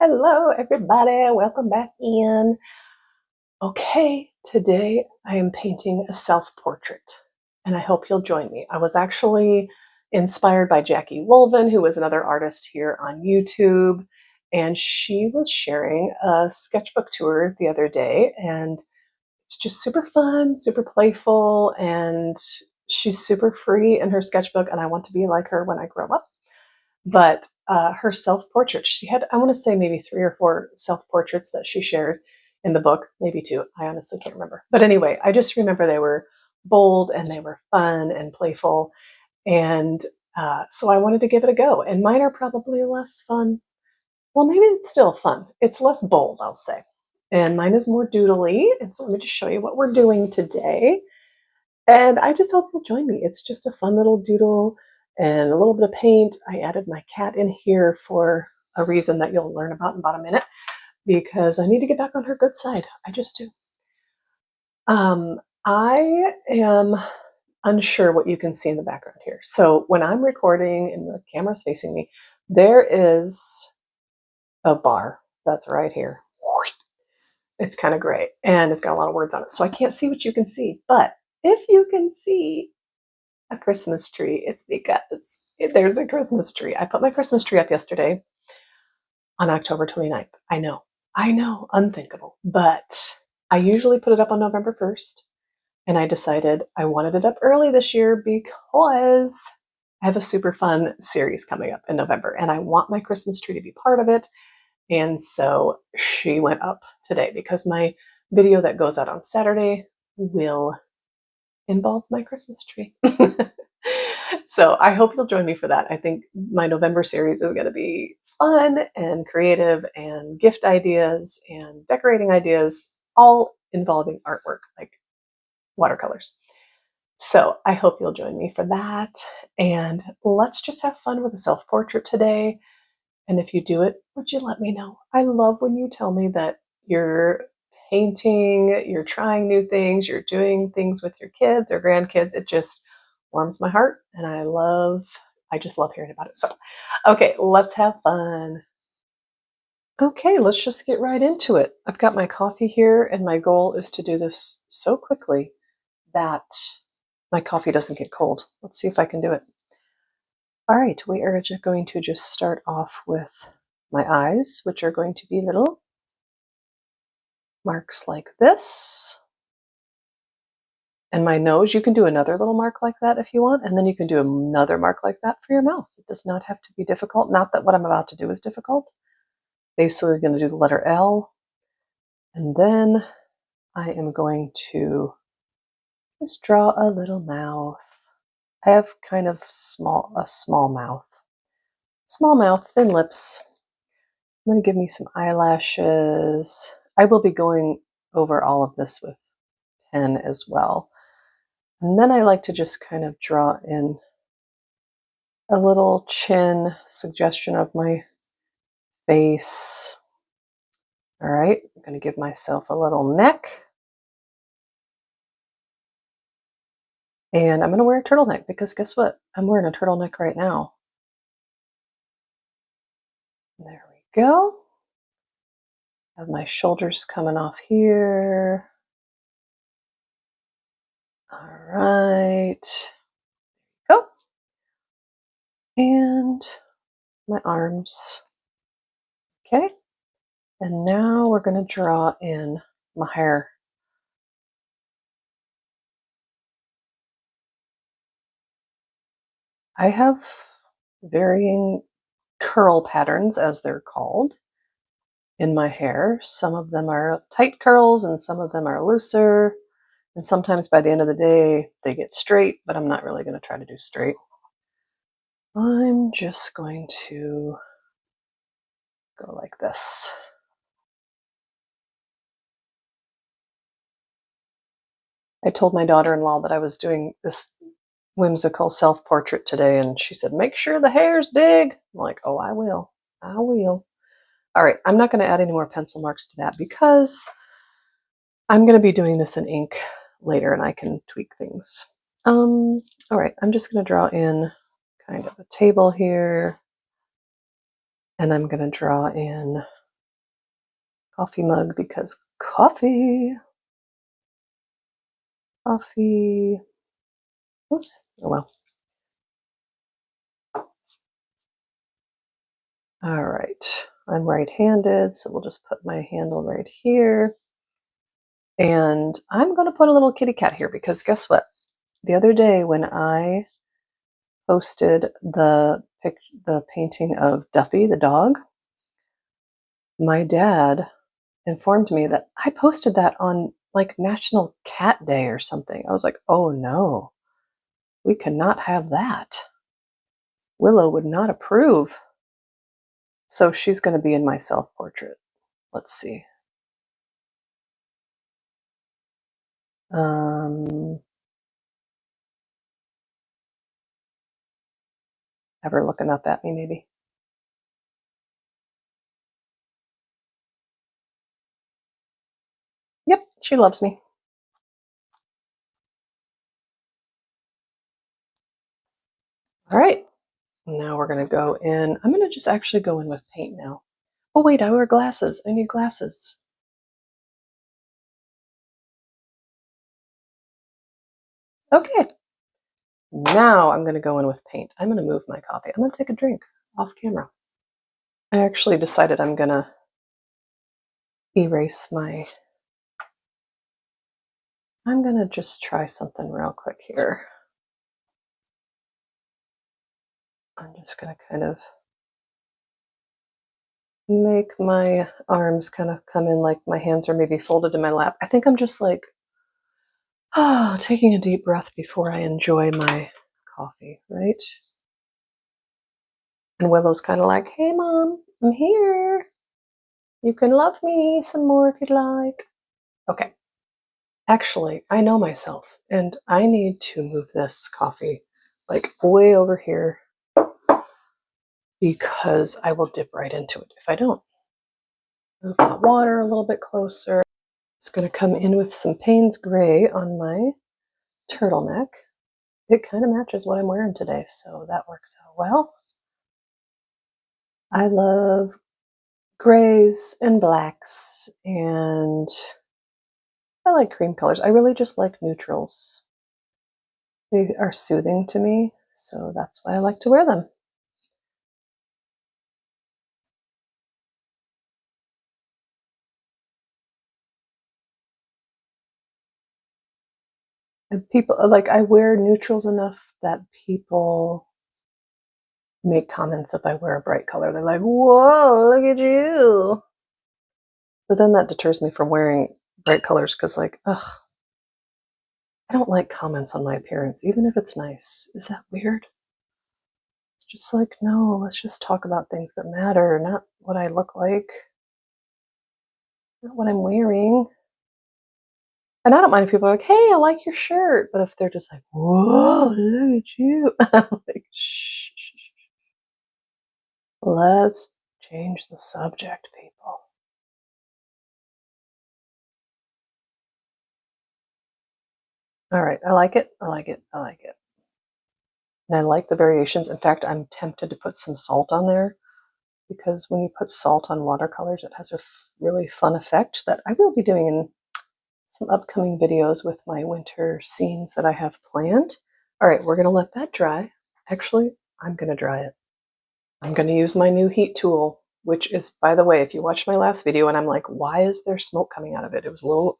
Hello, everybody. Welcome back in. Okay, today I am painting a self-portrait, and I hope you'll join me. I was actually inspired by Jackie Wolven, who is another artist here on YouTube, and she was sharing a sketchbook tour the other day, and it's just super fun, super playful, and she's super free in her sketchbook, and I want to be like her when I grow up. But her self-portrait, she had, I want to say maybe 3 or 4 self-portraits that she shared in the book, maybe 2. I honestly can't remember. But anyway, I just remember they were bold and they were fun and playful. And so I wanted to give it a go. And mine are probably less fun. Well, maybe it's still fun. It's less bold, I'll say. And mine is more doodly. And so let me just show you what we're doing today. And I just hope you'll join me. It's just a fun little doodle and a little bit of paint. I added my cat in here for a reason that you'll learn about in about a minute, because I need to get back on her good side. I just do. I am unsure what you can see in the background here. So when I'm recording and the camera's facing me, there is a bar that's right here. It's kind of gray and it's got a lot of words on it. So I can't see what you can see, but if you can see a Christmas tree, it's because there's a Christmas tree. I put my Christmas tree up yesterday on October 29th. I know, unthinkable. But I usually put it up on November 1st. And I decided I wanted it up early this year because I have a super fun series coming up in November and I want my Christmas tree to be part of it. And so she went up today because my video that goes out on Saturday will involve my Christmas tree. So I hope you'll join me for that. I think my November series is going to be fun and creative and gift ideas and decorating ideas, all involving artwork like watercolors. So I hope you'll join me for that. And let's just have fun with a self-portrait today. And if you do it, would you let me know? I love when you tell me that you're painting, you're trying new things, you're doing things with your kids or grandkids. It just warms my heart and I just love hearing about it. So, okay, let's have fun. Okay, let's just get right into it. I've got my coffee here and my goal is to do this so quickly that my coffee doesn't get cold. Let's see if I can do it. All right, we are going to just start off with my eyes, which are going to be little marks like this. And my nose, you can do another little mark like that if you want, and then you can do another mark like that for your mouth. It does not have to be difficult. Not that what I'm about to do is difficult. Basically, going to do the letter L, and then I am going to just draw a little mouth. I have kind of a small mouth. Small mouth, thin lips. I'm going to give me some eyelashes. I will be going over all of this with pen as well. And then I like to just kind of draw in a little chin suggestion of my face. All right, I'm going to give myself a little neck. And I'm going to wear a turtleneck because guess what? I'm wearing a turtleneck right now. There we go. Have my shoulders coming off here. All right. Go. And my arms. Okay. And now we're going to draw in my hair. I have varying curl patterns, as they're called, in my hair. Some of them are tight curls and some of them are looser. And sometimes by the end of the day, they get straight, but I'm not really going to try to do straight. I'm just going to go like this. I told my daughter-in-law that I was doing this whimsical self-portrait today, and she said, make sure the hair's big. I'm like, oh, I will. I will. All right, I'm not going to add any more pencil marks to that because I'm going to be doing this in ink later and I can tweak things. All right, I'm just going to draw in kind of a table here, and I'm going to draw in coffee mug because coffee. Oops. Oh well. All right. I'm right-handed, so we'll just put my handle right here. And I'm going to put a little kitty cat here because guess what? The other day when I posted the painting of Duffy the dog, my dad informed me that I posted that on like National Cat Day or something. I was like, oh no, we cannot have that. Willow would not approve. So she's going to be in my self-portrait. Let's see. Have her looking up at me, maybe. Yep, she loves me. All right, now we're going to go in. I'm going to just actually go in with paint now. Oh, wait, I wear glasses. I need glasses. Okay, now I'm going to go in with paint. I'm going to move my coffee. I'm going to take a drink off camera. I actually decided I'm going to erase my... I'm going to just try something real quick here. I'm just going to kind of make my arms kind of come in like my hands are maybe folded in my lap. I think I'm just like, taking a deep breath before I enjoy my coffee, right? And Willow's kind of like, hey, Mom, I'm here. You can love me some more if you'd like. Okay. Actually, I know myself, and I need to move this coffee like way over here because I will dip right into it if I don't. Move that water a little bit closer. It's going to come in with some Payne's Gray on my turtleneck. It kind of matches what I'm wearing today, so that works out well. I love grays and blacks, and I like cream colors. I really just like neutrals. They are soothing to me, so that's why I like to wear them. And people, like, I wear neutrals enough that people make comments if I wear a bright color. They're like, whoa, look at you. But then that deters me from wearing bright colors because, like, ugh, I don't like comments on my appearance, even if it's nice. Is that weird? It's just like, no, let's just talk about things that matter, not what I look like, not what I'm wearing. And I don't mind if people are like, hey, I like your shirt. But if they're just like, whoa, look at you. I'm like, shh. Let's change the subject, people. All right, I like it. I like it. I like it. And I like the variations. In fact, I'm tempted to put some salt on there because when you put salt on watercolors, it has a really fun effect that I will be doing in some upcoming videos with my winter scenes that I have planned. All right, we're going to let that dry. Actually, I'm going to dry it. I'm going to use my new heat tool, which is, by the way, if you watched my last video and I'm like, why is there smoke coming out of it? It was a little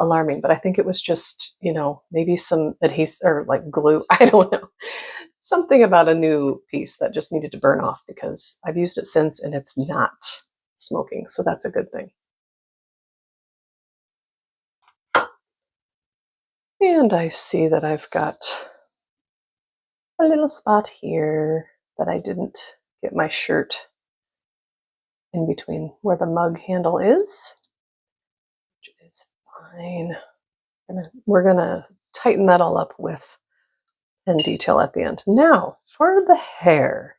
alarming, but I think it was just, you know, maybe some adhesive or like glue. I don't know. Something about a new piece that just needed to burn off because I've used it since and it's not smoking. So that's a good thing. And I see that I've got a little spot here that I didn't get my shirt in between where the mug handle is, which is fine. We're gonna tighten that all up with pen detail at the end. Now, for the hair,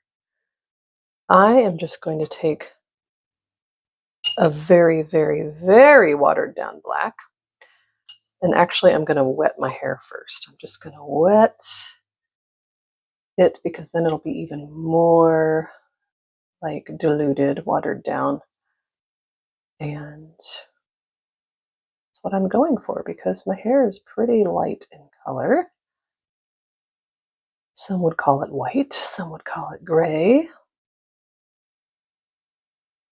I am just going to take a very, very, very watered down black. And actually, I'm going to wet my hair first. I'm just going to wet it because then it'll be even more like diluted, watered down. And that's what I'm going for because my hair is pretty light in color. Some would call it white, some would call it gray.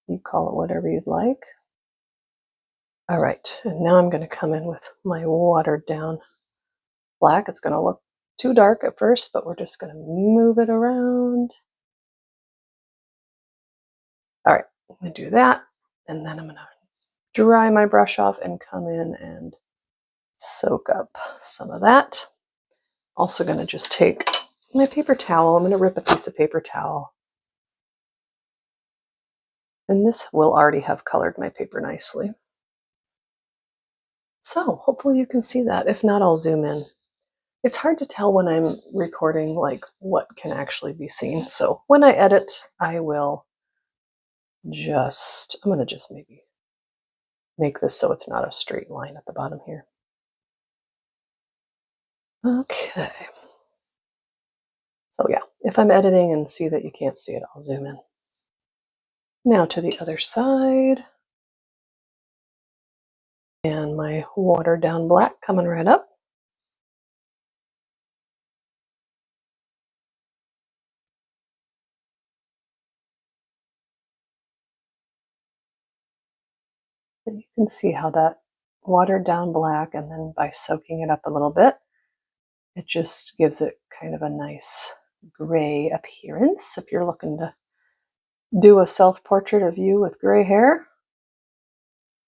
You call it whatever you'd like. All right, and now I'm going to come in with my watered down black. It's going to look too dark at first, but we're just going to move it around. All right, I'm going to do that, and then I'm going to dry my brush off and come in and soak up some of that. Also going to just take my paper towel. I'm going to rip a piece of paper towel. And this will already have colored my paper nicely. So hopefully you can see that. If not, I'll zoom in. It's hard to tell when I'm recording like what can actually be seen. So when I edit, I will I'm going to just maybe make this so it's not a straight line at the bottom here. Okay. So yeah, if I'm editing and see that you can't see it, I'll zoom in. Now to the other side. And my watered down black coming right up. And you can see how that watered down black, and then by soaking it up a little bit, it just gives it kind of a nice gray appearance. If you're looking to do a self-portrait of you with gray hair,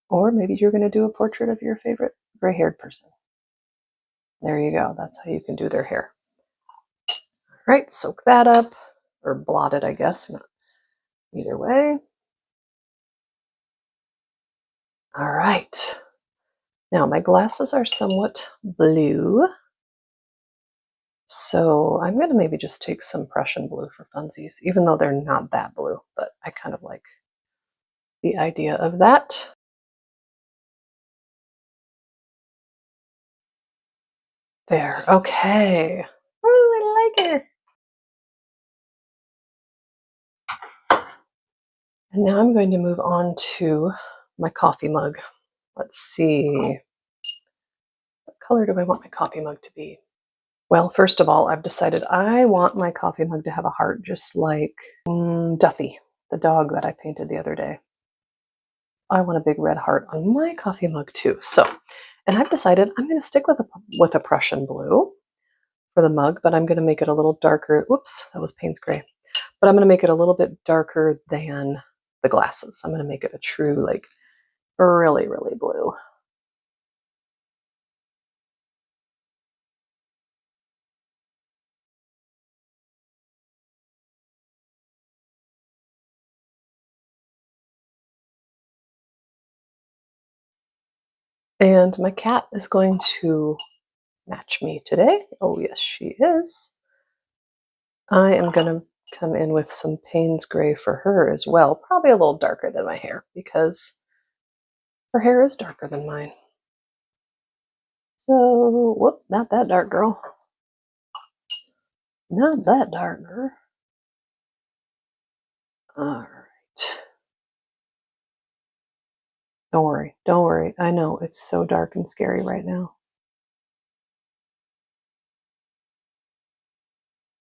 or maybe you're going to do a portrait of your favorite gray-haired person. There you go. That's how you can do their hair. All right, soak that up, or blot it, I guess. Either way. All right. Now my glasses are somewhat blue. So I'm going to maybe just take some Prussian blue for funsies, even though they're not that blue, but I kind of like the idea of that. There, okay. Ooh, I like it. And now I'm going to move on to my coffee mug. Let's see. What color do I want my coffee mug to be? Well, first of all, I've decided I want my coffee mug to have a heart just like Duffy, the dog that I painted the other day. I want a big red heart on my coffee mug too. So, and I've decided I'm going to stick with a Prussian blue for the mug, but I'm going to make it a little darker. Whoops, that was Payne's gray. But I'm going to make it a little bit darker than the glasses. I'm going to make it a true, like, really, really blue. And my cat is going to match me today. Oh, yes, she is. I am going to come in with some Payne's gray for her as well. Probably a little darker than my hair because her hair is darker than mine. So, whoop, not that dark, girl. Not that dark, girl. All right. Don't worry. Don't worry. I know it's so dark and scary right now.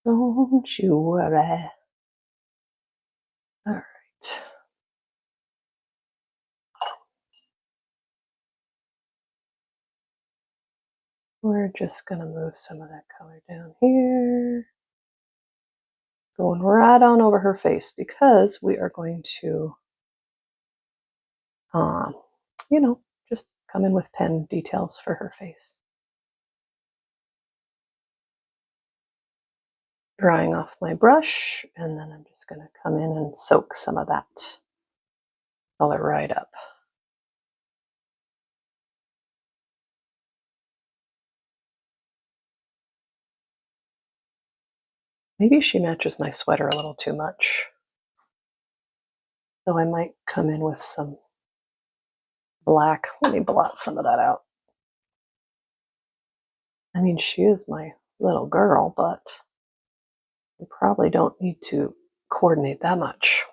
Don't you worry. All right. We're just going to move some of that color down here. Going right on over her face because we are going to, you know, just come in with pen details for her face. Drying off my brush, and then I'm just going to come in and soak some of that color right up. Maybe she matches my sweater a little too much. So I might come in with some black. Let me blot some of that out. I mean, she is my little girl, but we probably don't need to coordinate that much.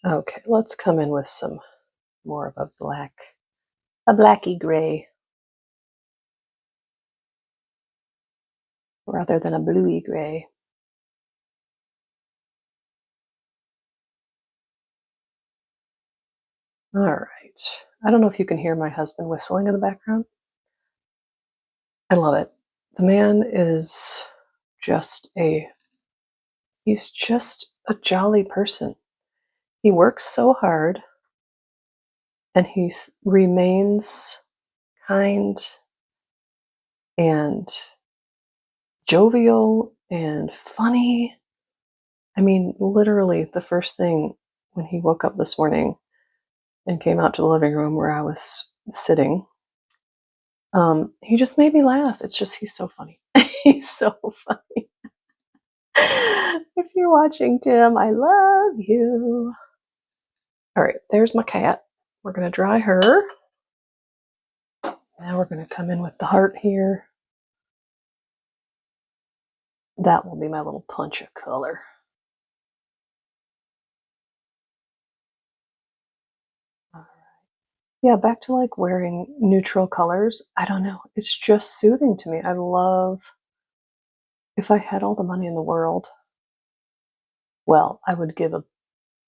Okay, let's come in with some more of a blacky gray rather than a bluey gray. All right. I don't know if you can hear my husband whistling in the background. I love it. The man is he's just a jolly person. He works so hard and he remains kind and jovial and funny. I mean, literally, the first thing when he woke up this morning and came out to the living room where I was sitting, he just made me laugh. It's just, he's so funny. He's so funny. If you're watching, Tim, I love you. All right, there's my cat. We're going to dry her. Now we're going to come in with the heart here. That will be my little punch of color. All right. Yeah, back to like wearing neutral colors. I don't know. It's just soothing to me. I love, if I had all the money in the world, well, I would give a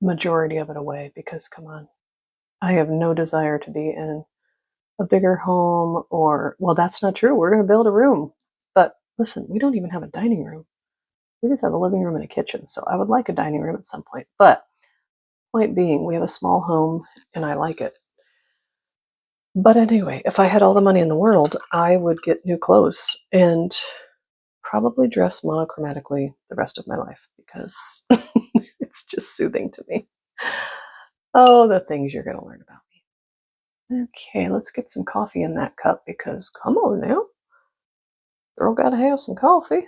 majority of it away because, come on, I have no desire to be in a bigger home or, well, that's not true. We're going to build a room. But listen, we don't even have a dining room. We just have a living room and a kitchen. So I would like a dining room at some point. But point being, we have a small home and I like it. But anyway, if I had all the money in the world, I would get new clothes and probably dress monochromatically the rest of my life because it's just soothing to me. Oh, the things you're going to learn about me. Okay, let's get some coffee in that cup because, come on now, girl got to have some coffee.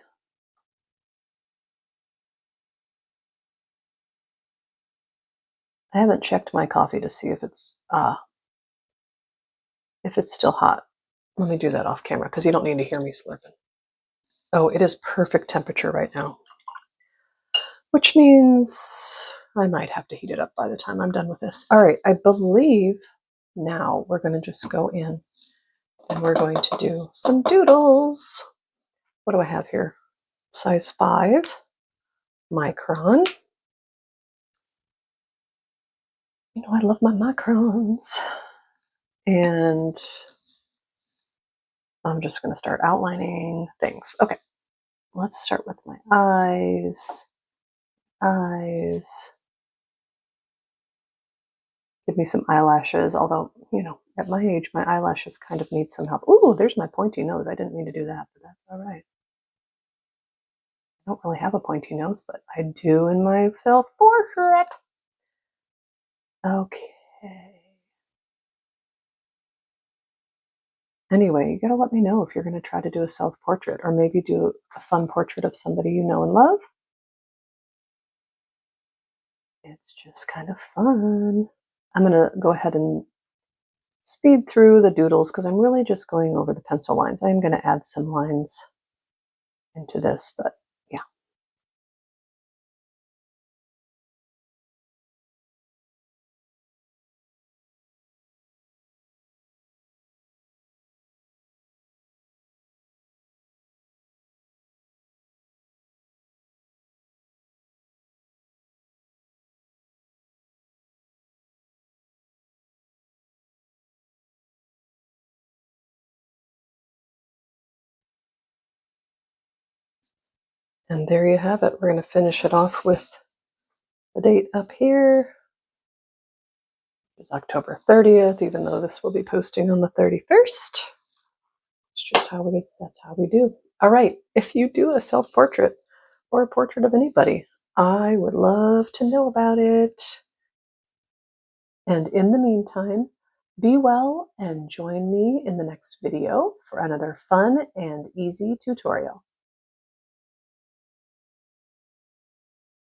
I haven't checked my coffee to see if it's still hot. Let me do that off camera because you don't need to hear me slurping. Oh, it is perfect temperature right now, which means I might have to heat it up by the time I'm done with this. All right, I believe now we're going to just go in and we're going to do some doodles. What do I have here? Size 5, Micron. You know, I love my Microns. And I'm just going to start outlining things. Okay, let's start with my eyes. Eyes. Give me some eyelashes, although, you know, at my age, my eyelashes kind of need some help. Ooh, there's my pointy nose. I didn't mean to do that, but that's all right. I don't really have a pointy nose, but I do in my self-portrait. Okay. Anyway, you gotta let me know if you're gonna try to do a self-portrait or maybe do a fun portrait of somebody you know and love. It's just kind of fun. I'm gonna go ahead and speed through the doodles because I'm really just going over the pencil lines. I am gonna add some lines into this, but yeah. And there you have it. We're going to finish it off with the date up here. It's October 30th, even though this will be posting on the 31st. It's just that's how we do. All right. If you do a self-portrait or a portrait of anybody, I would love to know about it. And in the meantime, be well and join me in the next video for another fun and easy tutorial.